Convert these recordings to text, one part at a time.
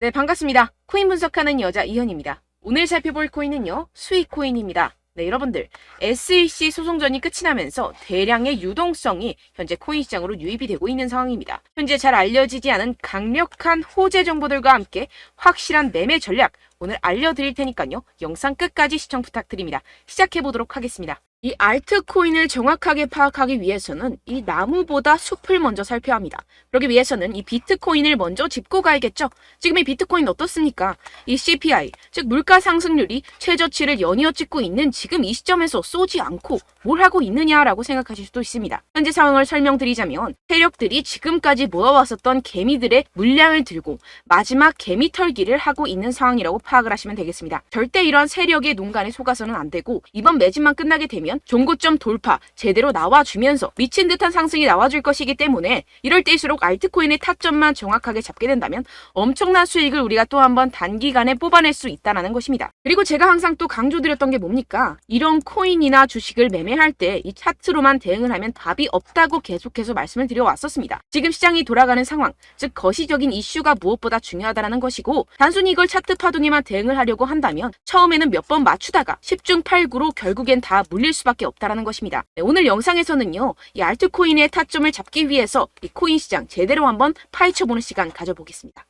네, 반갑습니다. 코인 분석하는 여자 이현입니다. 오늘 살펴볼 코인은요, 스위코인입니다. 네, 여러분들, SEC 소송전이 끝이 나면서 대량의 유동성이 현재 코인 시장으로 유입이 되고 있는 상황입니다. 현재 잘 알려지지 않은 강력한 호재 정보들과 함께 확실한 매매 전략 오늘 알려드릴 테니까요. 영상 끝까지 시청 부탁드립니다. 시작해보도록 하겠습니다. 이 알트코인을 정확하게 파악하기 위해서는 이 나무보다 숲을 먼저 살펴야 합니다. 그러기 위해서는 이 비트코인을 먼저 짚고 가야겠죠. 지금 이 비트코인 어떻습니까? 이 CPI, 즉 물가 상승률이 최저치를 연이어 찍고 있는 지금 이 시점에서 쏘지 않고 뭘 하고 있느냐라고 생각하실 수도 있습니다. 현재 상황을 설명드리자면 세력들이 지금까지 모아왔었던 개미들의 물량을 들고 마지막 개미 털기를 하고 있는 상황이라고 파악을 하시면 되겠습니다. 절대 이러한 세력의 농간에 속아서는 안 되고 이번 매집만 끝나게 되면 종고점 돌파 제대로 나와주면서 미친 듯한 상승이 나와줄 것이기 때문에 이럴 때일수록 알트코인의 타점만 정확하게 잡게 된다면 엄청난 수익을 우리가 또 한번 단기간에 뽑아낼 수 있다는 것입니다. 그리고 제가 항상 또 강조드렸던 게 뭡니까? 이런 코인이나 주식을 매매할 때 이 차트로만 대응을 하면 답이 없다고 계속해서 말씀을 드려왔었습니다. 지금 시장이 돌아가는 상황, 즉 거시적인 이슈가 무엇보다 중요하다는 것이고 단순히 이걸 차트 파동에만 대응을 하려고 한다면 처음에는 몇 번 맞추다가 10중 8구로 결국엔 다 물릴 수밖에 없다는 것입니다. 네, 오늘 영상에서는요, 이 알트코인의 타점을 잡기 위해서 이 코인 시장 제대로 한번 파헤쳐보는 시간 가져보겠습니다.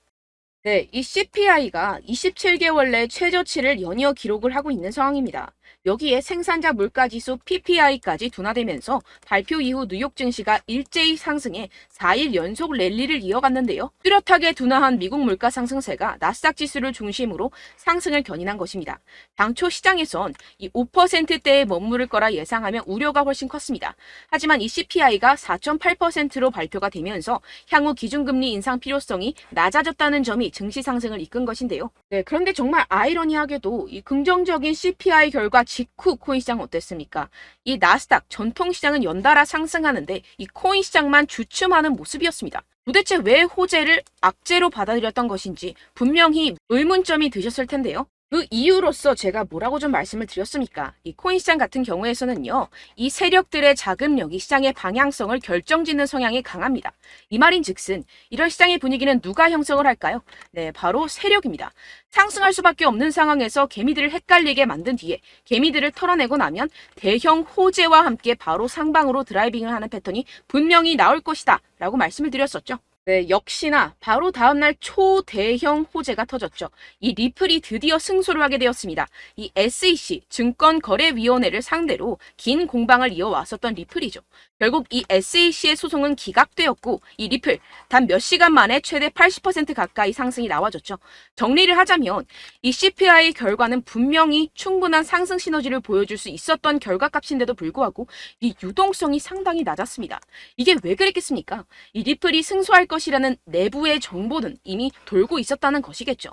네, 이 CPI가 27개월 내 최저치를 연이어 기록을 하고 있는 상황입니다. 여기에 생산자 물가지수 PPI까지 둔화되면서 발표 이후 뉴욕 증시가 일제히 상승해 4일 연속 랠리를 이어갔는데요. 뚜렷하게 둔화한 미국 물가 상승세가 나스닥 지수를 중심으로 상승을 견인한 것입니다. 당초 시장에선 이 5%대에 머무를 거라 예상하며 우려가 훨씬 컸습니다. 하지만 이 CPI가 4.8%로 발표가 되면서 향후 기준금리 인상 필요성이 낮아졌다는 점이 증시 상승을 이끈 것인데요. 네, 그런데 정말 아이러니하게도 이 긍정적인 CPI 결과 직후 코인 시장 어땠습니까? 이 나스닥 전통시장은 연달아 상승하는데 이 코인 시장만 주춤하는 모습이었습니다. 도대체 왜 호재를 악재로 받아들였던 것인지 분명히 의문점이 드셨을 텐데요. 그 이유로서 제가 뭐라고 좀 말씀을 드렸습니까? 이 코인 시장 같은 경우에서는요, 이 세력들의 자금력이 시장의 방향성을 결정짓는 성향이 강합니다. 이 말인 즉슨 이런 시장의 분위기는 누가 형성을 할까요? 네, 바로 세력입니다. 상승할 수밖에 없는 상황에서 개미들을 헷갈리게 만든 뒤에 개미들을 털어내고 나면 대형 호재와 함께 바로 상방으로 드라이빙을 하는 패턴이 분명히 나올 것이다 라고 말씀을 드렸었죠. 네, 역시나 바로 다음날 초대형 호재가 터졌죠. 이 리플이 드디어 승소를 하게 되었습니다. 이 SEC 증권거래위원회를 상대로 긴 공방을 이어왔었던 리플이죠. 결국 이 SEC의 소송은 기각되었고 이 리플 단 몇 시간 만에 최대 80% 가까이 상승이 나와줬죠. 정리를 하자면 이 CPI 결과는 분명히 충분한 상승 시너지를 보여줄 수 있었던 결과값인데도 불구하고 이 유동성이 상당히 낮았습니다. 이게 왜 그랬겠습니까? 이 리플이 승소할 것이라는 내부의 정보는 이미 돌고 있었다는 것이겠죠.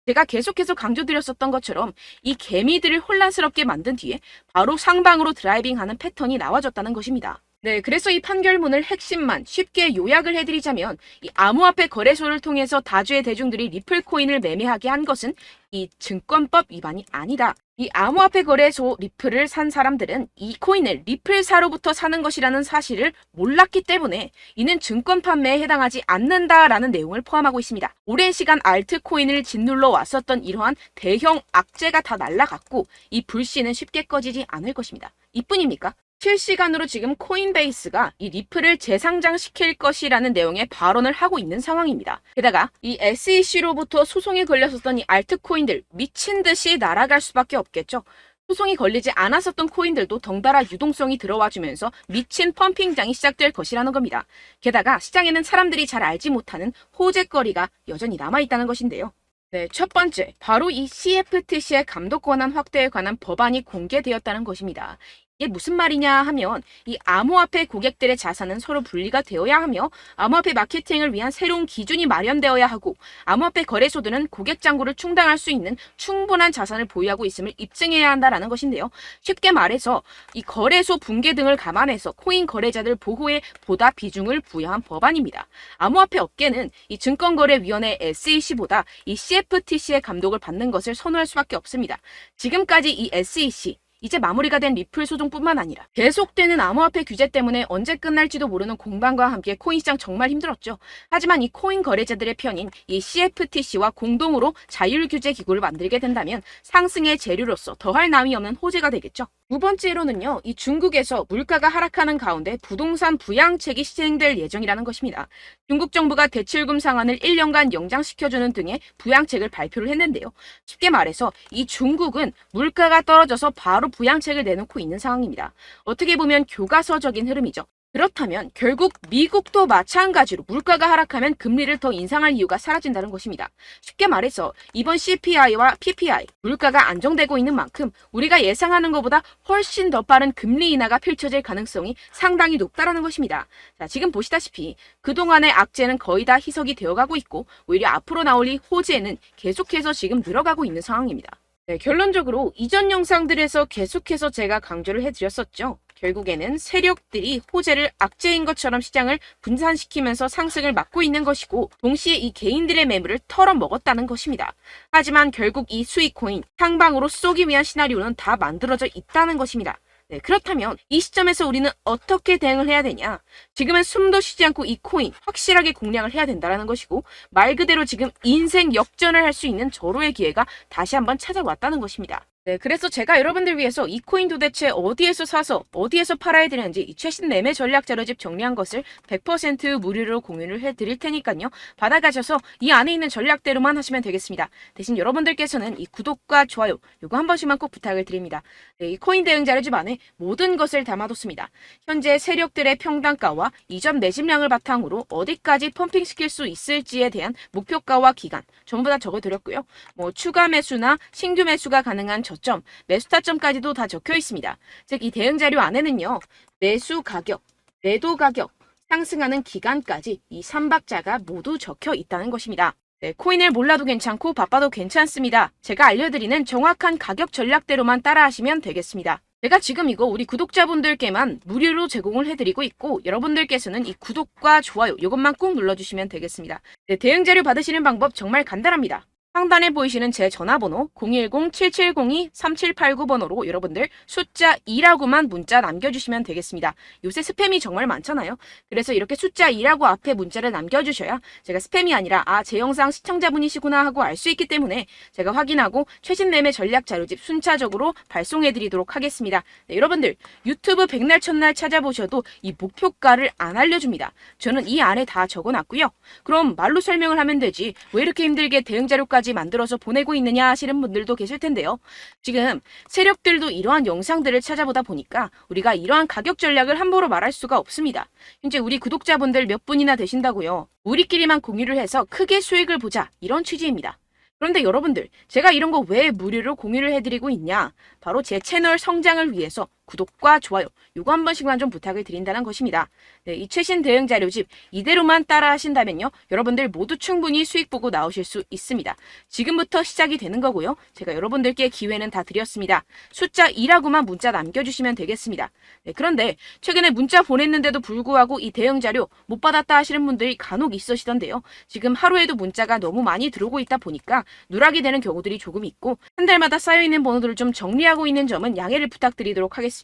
제가 계속해서 강조드렸었던 것처럼 이 개미들을 혼란스럽게 만든 뒤에 바로 상방으로 드라이빙하는 패턴이 나와졌다는 것입니다. 네, 그래서 이 판결문을 핵심만 쉽게 요약을 해드리자면 이 암호화폐 거래소를 통해서 다주의 대중들이 리플 코인을 매매하게 한 것은 이 증권법 위반이 아니다. 이 암호화폐 거래소 리플을 산 사람들은 이 코인을 리플사로부터 사는 것이라는 사실을 몰랐기 때문에 이는 증권 판매에 해당하지 않는다라는 내용을 포함하고 있습니다. 오랜 시간 알트코인을 짓눌러 왔었던 이러한 대형 악재가 다 날아갔고 이 불씨는 쉽게 꺼지지 않을 것입니다. 이뿐입니까? 실시간으로 지금 코인베이스가 이 리플을 재상장시킬 것이라는 내용의 발언을 하고 있는 상황입니다. 게다가 이 SEC로부터 소송이 걸렸었던 이 알트코인들 미친 듯이 날아갈 수밖에 없겠죠. 소송이 걸리지 않았었던 코인들도 덩달아 유동성이 들어와주면서 미친 펌핑장이 시작될 것이라는 겁니다. 게다가 시장에는 사람들이 잘 알지 못하는 호재거리가 여전히 남아있다는 것인데요. 네, 첫 번째, 바로 이 CFTC의 감독 권한 확대에 관한 법안이 공개되었다는 것입니다. 이게 무슨 말이냐 하면 이 암호화폐 고객들의 자산은 서로 분리가 되어야 하며 암호화폐 마케팅을 위한 새로운 기준이 마련되어야 하고 암호화폐 거래소들은 고객 잔고를 충당할 수 있는 충분한 자산을 보유하고 있음을 입증해야 한다라는 것인데요. 쉽게 말해서 이 거래소 붕괴 등을 감안해서 코인 거래자들 보호에 보다 비중을 부여한 법안입니다. 암호화폐 업계는 이 증권거래위원회 SEC보다 이 CFTC의 감독을 받는 것을 선호할 수밖에 없습니다. 지금까지 이 SEC 이제 마무리가 된 리플 소송뿐만 아니라 계속되는 암호화폐 규제 때문에 언제 끝날지도 모르는 공방과 함께 코인 시장 정말 힘들었죠. 하지만 이 코인 거래자들의 편인 이 CFTC와 공동으로 자율규제 기구를 만들게 된다면 상승의 재료로서 더할 나위 없는 호재가 되겠죠. 두 번째로는요, 이 중국에서 물가가 하락하는 가운데 부동산 부양책이 시행될 예정이라는 것입니다. 중국 정부가 대출금 상환을 1년간 연장시켜주는 등의 부양책을 발표를 했는데요. 쉽게 말해서 이 중국은 물가가 떨어져서 바로 부양책을 내놓고 있는 상황입니다. 어떻게 보면 교과서적인 흐름이죠. 그렇다면 결국 미국도 마찬가지로 물가가 하락하면 금리를 더 인상할 이유가 사라진다는 것입니다. 쉽게 말해서 이번 CPI와 PPI, 물가가 안정되고 있는 만큼 우리가 예상하는 것보다 훨씬 더 빠른 금리 인하가 펼쳐질 가능성이 상당히 높다는 것입니다. 자, 지금 보시다시피 그동안의 악재는 거의 다 희석이 되어가고 있고 오히려 앞으로 나올 이 호재는 계속해서 지금 늘어가고 있는 상황입니다. 네, 결론적으로 이전 영상들에서 계속해서 제가 강조를 해드렸었죠. 결국에는 세력들이 호재를 악재인 것처럼 시장을 분산시키면서 상승을 막고 있는 것이고 동시에 이 개인들의 매물을 털어먹었다는 것입니다. 하지만 결국 이 수익코인 상방으로 쏘기 위한 시나리오는 다 만들어져 있다는 것입니다. 네, 그렇다면 이 시점에서 우리는 어떻게 대응을 해야 되냐? 지금은 숨도 쉬지 않고 이 코인 확실하게 공략을 해야 된다는 것이고 말 그대로 지금 인생 역전을 할 수 있는 절호의 기회가 다시 한번 찾아왔다는 것입니다. 네, 그래서 제가 여러분들 위해서 이 코인 도대체 어디에서 사서 어디에서 팔아야 되는지 이 최신 매매 전략 자료집 정리한 것을 100% 무료로 공유를 해드릴 테니까요. 받아가셔서 이 안에 있는 전략대로만 하시면 되겠습니다. 대신 여러분들께서는 이 구독과 좋아요 요거 한 번씩만 꼭 부탁을 드립니다. 네, 이 코인 대응 자료집 안에 모든 것을 담아뒀습니다. 현재 세력들의 평단가와 이전 매집량을 바탕으로 어디까지 펌핑시킬 수 있을지에 대한 목표가와 기간 전부 다 적어드렸고요. 뭐 추가 매수나 신규 매수가 가능한 저점, 매수 타점까지도 다 적혀 있습니다. 즉 이 대응 자료 안에는요. 매수 가격, 매도 가격, 상승하는 기간까지 이 3박자가 모두 적혀 있다는 것입니다. 네, 코인을 몰라도 괜찮고 바빠도 괜찮습니다. 제가 알려드리는 정확한 가격 전략대로만 따라하시면 되겠습니다. 제가 지금 이거 우리 구독자분들께만 무료로 제공을 해드리고 있고 여러분들께서는 이 구독과 좋아요 이것만 꼭 눌러주시면 되겠습니다. 네, 대응 자료 받으시는 방법 정말 간단합니다. 상단에 보이시는 제 전화번호 010-7702-3789번호로 여러분들 숫자 2라고만 문자 남겨주시면 되겠습니다. 요새 스팸이 정말 많잖아요. 그래서 이렇게 숫자 2라고 앞에 문자를 남겨주셔야 제가 스팸이 아니라 제 영상 시청자분이시구나 하고 알 수 있기 때문에 제가 확인하고 최신 매매 전략 자료집 순차적으로 발송해드리도록 하겠습니다. 네, 여러분들 유튜브 백날 첫날 찾아보셔도 이 목표가를 안 알려줍니다. 저는 이 안에 다 적어놨고요. 그럼 말로 설명을 하면 되지 왜 이렇게 힘들게 대응 자료까지 만들어서 보내고 있느냐 하시는 분들도 계실 텐데요. 지금 세력들도 이러한 영상들을 찾아보다 보니까 우리가 이러한 가격 전략을 함부로 말할 수가 없습니다. 현재 우리 구독자분들 몇 분이나 되신다고요. 우리끼리만 공유를 해서 크게 수익을 보자 이런 취지입니다. 그런데 여러분들 제가 이런 거 왜 무료로 공유를 해드리고 있냐? 바로 제 채널 성장을 위해서 구독과 좋아요 요거 한 번씩만 좀 부탁을 드린다는 것입니다. 네, 이 최신 대응 자료집 이대로만 따라 하신다면요. 여러분들 모두 충분히 수익 보고 나오실 수 있습니다. 지금부터 시작이 되는 거고요. 제가 여러분들께 기회는 다 드렸습니다. 숫자 2라고만 문자 남겨주시면 되겠습니다. 네, 그런데 최근에 문자 보냈는데도 불구하고 이 대응 자료 못 받았다 하시는 분들이 간혹 있으시던데요. 지금 하루에도 문자가 너무 많이 들어오고 있다 보니까 누락이 되는 경우들이 조금 있고 한 달마다 쌓여있는 번호들을 좀 정리하고 있는 점은 양해를 부탁드리도록 하겠습니다.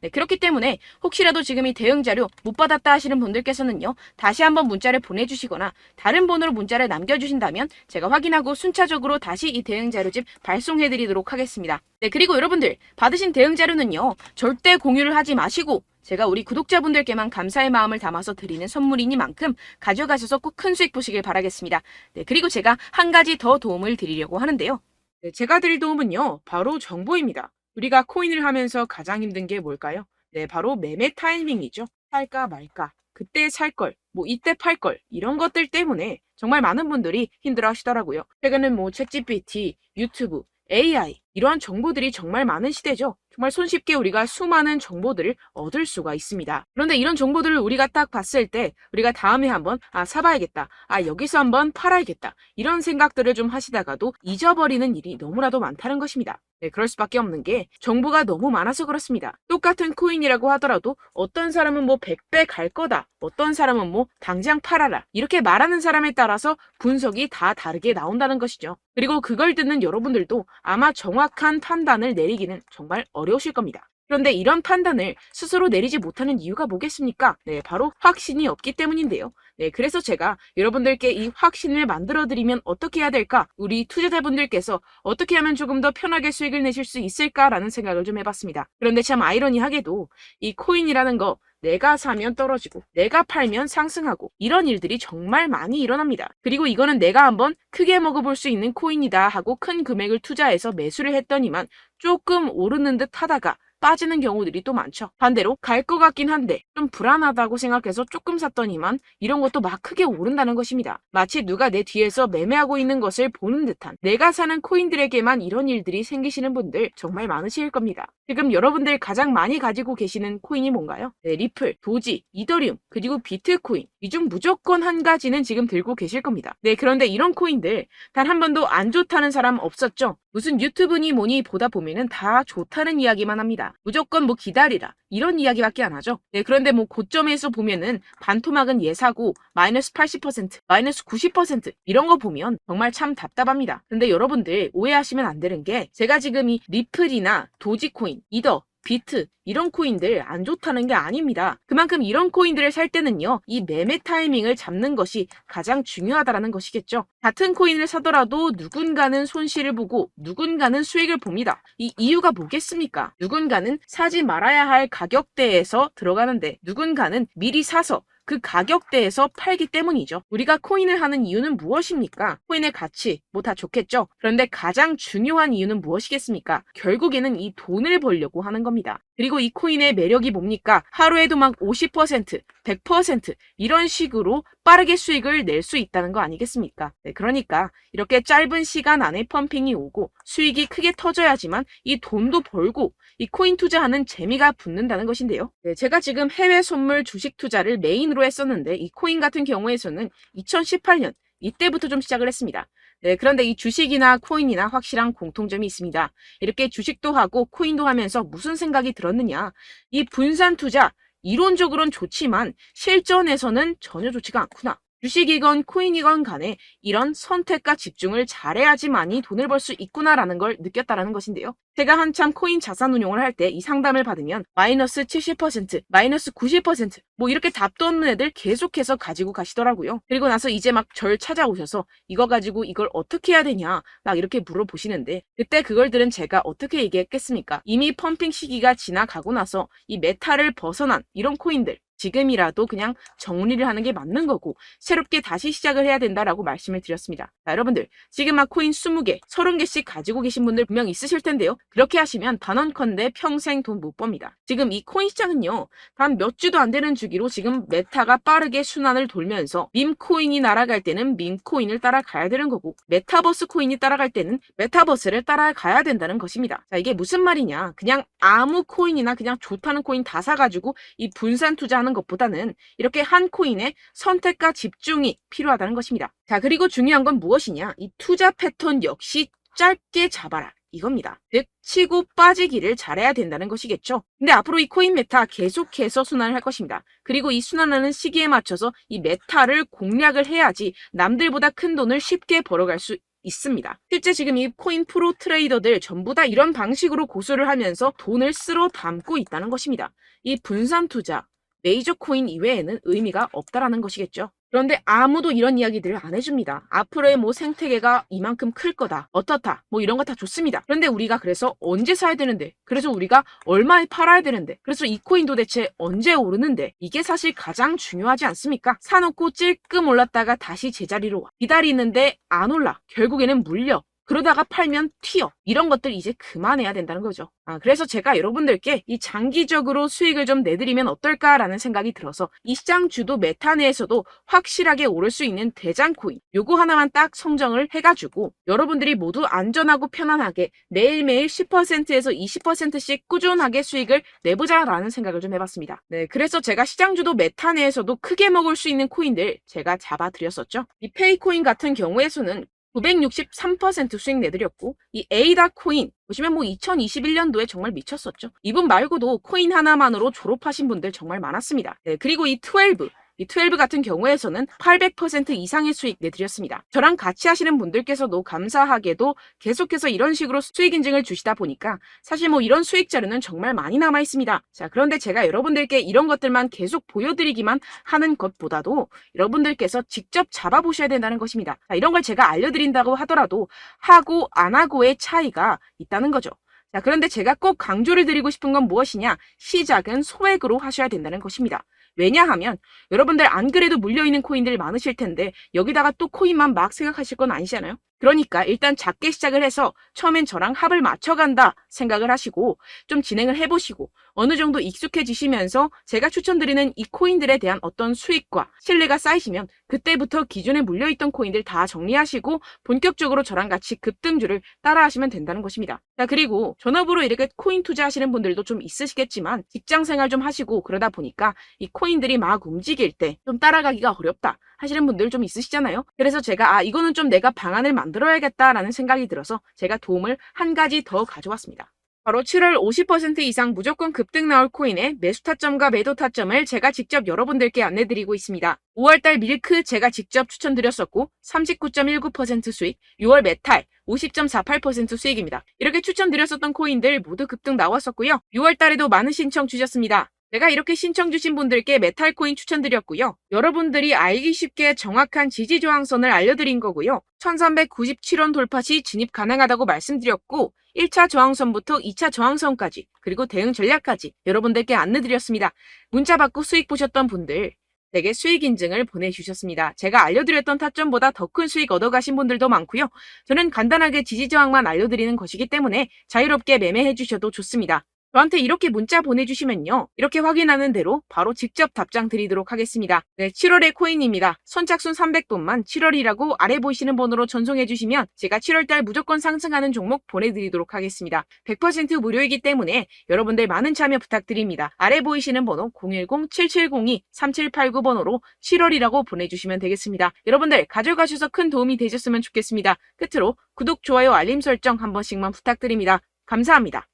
네, 그렇기 때문에 혹시라도 지금 이 대응 자료 못 받았다 하시는 분들께서는요. 다시 한번 문자를 보내주시거나 다른 번호로 문자를 남겨주신다면 제가 확인하고 순차적으로 다시 이 대응 자료집 발송해드리도록 하겠습니다. 네, 그리고 여러분들 받으신 대응 자료는요. 절대 공유를 하지 마시고 제가 우리 구독자분들께만 감사의 마음을 담아서 드리는 선물이니만큼 가져가셔서 꼭 큰 수익 보시길 바라겠습니다. 네, 그리고 제가 한 가지 더 도움을 드리려고 하는데요. 네, 제가 드릴 도움은요. 바로 정보입니다. 우리가 코인을 하면서 가장 힘든 게 뭘까요? 네, 바로 매매 타이밍이죠. 살까 말까, 그때 살 걸, 뭐 이때 팔 걸, 이런 것들 때문에 정말 많은 분들이 힘들어 하시더라고요. 최근은 뭐 챗GPT, 유튜브, AI 이러한 정보들이 정말 많은 시대죠. 정말 손쉽게 우리가 수많은 정보들을 얻을 수가 있습니다. 그런데 이런 정보들을 우리가 딱 봤을 때 우리가 다음에 한번 사봐야겠다. 여기서 한번 팔아야겠다. 이런 생각들을 좀 하시다가도 잊어버리는 일이 너무나도 많다는 것입니다. 네, 그럴 수밖에 없는 게 정보가 너무 많아서 그렇습니다. 똑같은 코인이라고 하더라도 어떤 사람은 뭐 100배 갈 거다. 어떤 사람은 뭐 당장 팔아라. 이렇게 말하는 사람에 따라서 분석이 다 다르게 나온다는 것이죠. 그리고 그걸 듣는 여러분들도 아마 정확한 판단을 내리기는 정말 어려우실 겁니다. 그런데 이런 판단을 스스로 내리지 못하는 이유가 뭐겠습니까? 네, 바로 확신이 없기 때문인데요. 네, 그래서 제가 여러분들께 이 확신을 만들어드리면 어떻게 해야 될까? 우리 투자자분들께서 어떻게 하면 조금 더 편하게 수익을 내실 수 있을까라는 생각을 좀 해봤습니다. 그런데 참 아이러니하게도 이 코인이라는 거 내가 사면 떨어지고 내가 팔면 상승하고 이런 일들이 정말 많이 일어납니다. 그리고 이거는 내가 한번 크게 먹어볼 수 있는 코인이다 하고 큰 금액을 투자해서 매수를 했더니만 조금 오르는 듯 하다가 빠지는 경우들이 또 많죠. 반대로 갈 것 같긴 한데 좀 불안하다고 생각해서 조금 샀더니만 이런 것도 막 크게 오른다는 것입니다. 마치 누가 내 뒤에서 매매하고 있는 것을 보는 듯한, 내가 사는 코인들에게만 이런 일들이 생기시는 분들 정말 많으실 겁니다. 지금 여러분들 가장 많이 가지고 계시는 코인이 뭔가요? 네, 리플, 도지, 이더리움, 그리고 비트코인. 이 중 무조건 한 가지는 지금 들고 계실 겁니다. 네, 그런데 이런 코인들 단 한 번도 안 좋다는 사람 없었죠? 무슨 유튜브니 뭐니 보다 보면은 다 좋다는 이야기만 합니다. 무조건 뭐 기다리라 이런 이야기밖에 안 하죠. 네, 그런데 뭐 고점에서 보면은 반토막은 예사고 마이너스 80%, 마이너스 90% 이런 거 보면 정말 참 답답합니다. 근데 여러분들 오해하시면 안 되는 게, 제가 지금 이 리플이나 도지코인, 이더, 비트 이런 코인들 안 좋다는 게 아닙니다. 그만큼 이런 코인들을 살 때는요, 이 매매 타이밍을 잡는 것이 가장 중요하다라는 것이겠죠. 같은 코인을 사더라도 누군가는 손실을 보고 누군가는 수익을 봅니다. 이 이유가 뭐겠습니까? 누군가는 사지 말아야 할 가격대에서 들어가는데 누군가는 미리 사서 그 가격대에서 팔기 때문이죠. 우리가 코인을 하는 이유는 무엇입니까? 코인의 가치, 뭐 다 좋겠죠. 그런데 가장 중요한 이유는 무엇이겠습니까? 결국에는 이 돈을 벌려고 하는 겁니다. 그리고 이 코인의 매력이 뭡니까? 하루에도 막 50%, 100% 이런 식으로 빠르게 수익을 낼 수 있다는 거 아니겠습니까? 네, 그러니까 이렇게 짧은 시간 안에 펌핑이 오고 수익이 크게 터져야지만 이 돈도 벌고 이 코인 투자하는 재미가 붙는다는 것인데요. 네, 제가 지금 해외 선물 주식 투자를 메인으로 했었는데 이 코인 같은 경우에서는 2018년 이때부터 좀 시작을 했습니다. 네, 그런데 이 주식이나 코인이나 확실한 공통점이 있습니다. 이렇게 주식도 하고 코인도 하면서 무슨 생각이 들었느냐? 이 분산 투자, 이론적으로는 좋지만 실전에서는 전혀 좋지가 않구나. 주식이건 코인이건 간에 이런 선택과 집중을 잘해야지만이 돈을 벌 수 있구나라는 걸 느꼈다라는 것인데요. 제가 한참 코인 자산 운용을 할 때 이 상담을 받으면 마이너스 70%, 마이너스 90%, 뭐 이렇게 답도 없는 애들 계속해서 가지고 가시더라고요. 그리고 나서 이제 막 절 찾아오셔서 이거 가지고 이걸 어떻게 해야 되냐 막 이렇게 물어보시는데, 그때 그걸 들은 제가 어떻게 얘기했겠습니까? 이미 펌핑 시기가 지나가고 나서 이 메타를 벗어난 이런 코인들, 지금이라도 그냥 정리를 하는 게 맞는 거고 새롭게 다시 시작을 해야 된다라고 말씀을 드렸습니다. 자, 여러분들 지금 막 코인 20개, 30개씩 가지고 계신 분들 분명 있으실 텐데요. 그렇게 하시면 단언컨대 평생 돈 못 법니다. 지금 이 코인 시장은요, 단 몇 주도 안 되는 주기로 지금 메타가 빠르게 순환을 돌면서 밈코인이 날아갈 때는 밈코인을 따라가야 되는 거고 메타버스 코인이 따라갈 때는 메타버스를 따라가야 된다는 것입니다. 자, 이게 무슨 말이냐? 그냥 아무 코인이나 그냥 좋다는 코인 다 사가지고 이 분산 투자하는 것보다는 이렇게 한 코인에 선택과 집중이 필요하다는 것입니다. 자, 그리고 중요한 건 무엇이냐? 이 투자 패턴 역시 짧게 잡아라. 이겁니다. 즉 치고 빠지기를 잘해야 된다는 것이겠죠. 근데 앞으로 이 코인 메타 계속해서 순환을 할 것입니다. 그리고 이 순환하는 시기에 맞춰서 이 메타를 공략을 해야지 남들보다 큰 돈을 쉽게 벌어갈 수 있습니다. 실제 지금 이 코인 프로 트레이더들 전부 다 이런 방식으로 고수를 하면서 돈을 쓸어 담고 있다는 것입니다. 이 분산 투자, 메이저 코인 이외에는 의미가 없다라는 것이겠죠. 그런데 아무도 이런 이야기들을 안 해줍니다. 앞으로의 뭐 생태계가 이만큼 클 거다, 어떻다, 뭐 이런 거 다 좋습니다. 그런데 우리가 그래서 언제 사야 되는데, 그래서 우리가 얼마에 팔아야 되는데, 그래서 이 코인 도대체 언제 오르는데, 이게 사실 가장 중요하지 않습니까? 사놓고 찔끔 올랐다가 다시 제자리로 와. 기다리는데 안 올라. 결국에는 물려. 그러다가 팔면 튀어. 이런 것들 이제 그만해야 된다는 거죠. 그래서 제가 여러분들께 이 장기적으로 수익을 좀 내드리면 어떨까라는 생각이 들어서 이 시장 주도 메타 내에서도 확실하게 오를 수 있는 대장 코인, 요거 하나만 딱 선정을 해가지고 여러분들이 모두 안전하고 편안하게 매일매일 10%에서 20%씩 꾸준하게 수익을 내보자라는 생각을 좀 해봤습니다. 네, 그래서 제가 시장 주도 메타 내에서도 크게 먹을 수 있는 코인들 제가 잡아드렸었죠. 이 페이코인 같은 경우에서는 963% 수익 내드렸고, 이 에이다 코인 보시면 뭐 2021년도에 정말 미쳤었죠. 이분 말고도 코인 하나만으로 졸업하신 분들 정말 많았습니다. 네, 그리고 이 12, 이 12 같은 경우에서는 800% 이상의 수익 내드렸습니다. 저랑 같이 하시는 분들께서도 감사하게도 계속해서 이런 식으로 수익 인증을 주시다 보니까 사실 뭐 이런 수익 자료는 정말 많이 남아 있습니다. 자, 그런데 제가 여러분들께 이런 것들만 계속 보여드리기만 하는 것보다도 여러분들께서 직접 잡아보셔야 된다는 것입니다. 자, 이런 걸 제가 알려드린다고 하더라도 하고 안 하고의 차이가 있다는 거죠. 자, 그런데 제가 꼭 강조를 드리고 싶은 건 무엇이냐? 시작은 소액으로 하셔야 된다는 것입니다. 왜냐하면 여러분들 안 그래도 물려있는 코인들 많으실 텐데 여기다가 또 코인만 막 생각하실 건 아니잖아요. 그러니까 일단 작게 시작을 해서 처음엔 저랑 합을 맞춰간다 생각을 하시고 좀 진행을 해보시고 어느 정도 익숙해지시면서 제가 추천드리는 이 코인들에 대한 어떤 수익과 신뢰가 쌓이시면 그때부터 기존에 물려있던 코인들 다 정리하시고 본격적으로 저랑 같이 급등주를 따라하시면 된다는 것입니다. 자, 그리고 전업으로 이렇게 코인 투자하시는 분들도 좀 있으시겠지만 직장 생활 좀 하시고 그러다 보니까 이 코인들이 막 움직일 때 좀 따라가기가 어렵다 하시는 분들 좀 있으시잖아요. 그래서 제가 이거는 좀 내가 방안을 만들어야겠다라는 생각이 들어서 제가 도움을 한 가지 더 가져왔습니다. 바로 7월 50% 이상 무조건 급등 나올 코인의 매수 타점과 매도 타점을 제가 직접 여러분들께 안내드리고 있습니다. 5월달 밀크 제가 직접 추천드렸었고 39.19% 수익, 6월 메탈 50.48% 수익입니다. 이렇게 추천드렸었던 코인들 모두 급등 나왔었고요. 6월달에도 많은 신청 주셨습니다. 제가 이렇게 신청 주신 분들께 메탈 코인 추천드렸고요. 여러분들이 알기 쉽게 정확한 지지 저항선을 알려드린 거고요. 1397원 돌파 시 진입 가능하다고 말씀드렸고 1차 저항선부터 2차 저항선까지 그리고 대응 전략까지 여러분들께 안내드렸습니다. 문자 받고 수익 보셨던 분들 되게 수익 인증을 보내주셨습니다. 제가 알려드렸던 타점보다 더 큰 수익 얻어가신 분들도 많고요. 저는 간단하게 지지 저항만 알려드리는 것이기 때문에 자유롭게 매매해 주셔도 좋습니다. 저한테 이렇게 문자 보내주시면요. 이렇게 확인하는 대로 바로 직접 답장 드리도록 하겠습니다. 네, 7월의 코인입니다. 선착순 300분만 7월이라고 아래 보이시는 번호로 전송해 주시면 제가 7월달 무조건 상승하는 종목 보내드리도록 하겠습니다. 100% 무료이기 때문에 여러분들 많은 참여 부탁드립니다. 아래 보이시는 번호 010-7702-3789번호로 7월이라고 보내주시면 되겠습니다. 여러분들 가져가셔서 큰 도움이 되셨으면 좋겠습니다. 끝으로 구독, 좋아요, 알림 설정 한 번씩만 부탁드립니다. 감사합니다.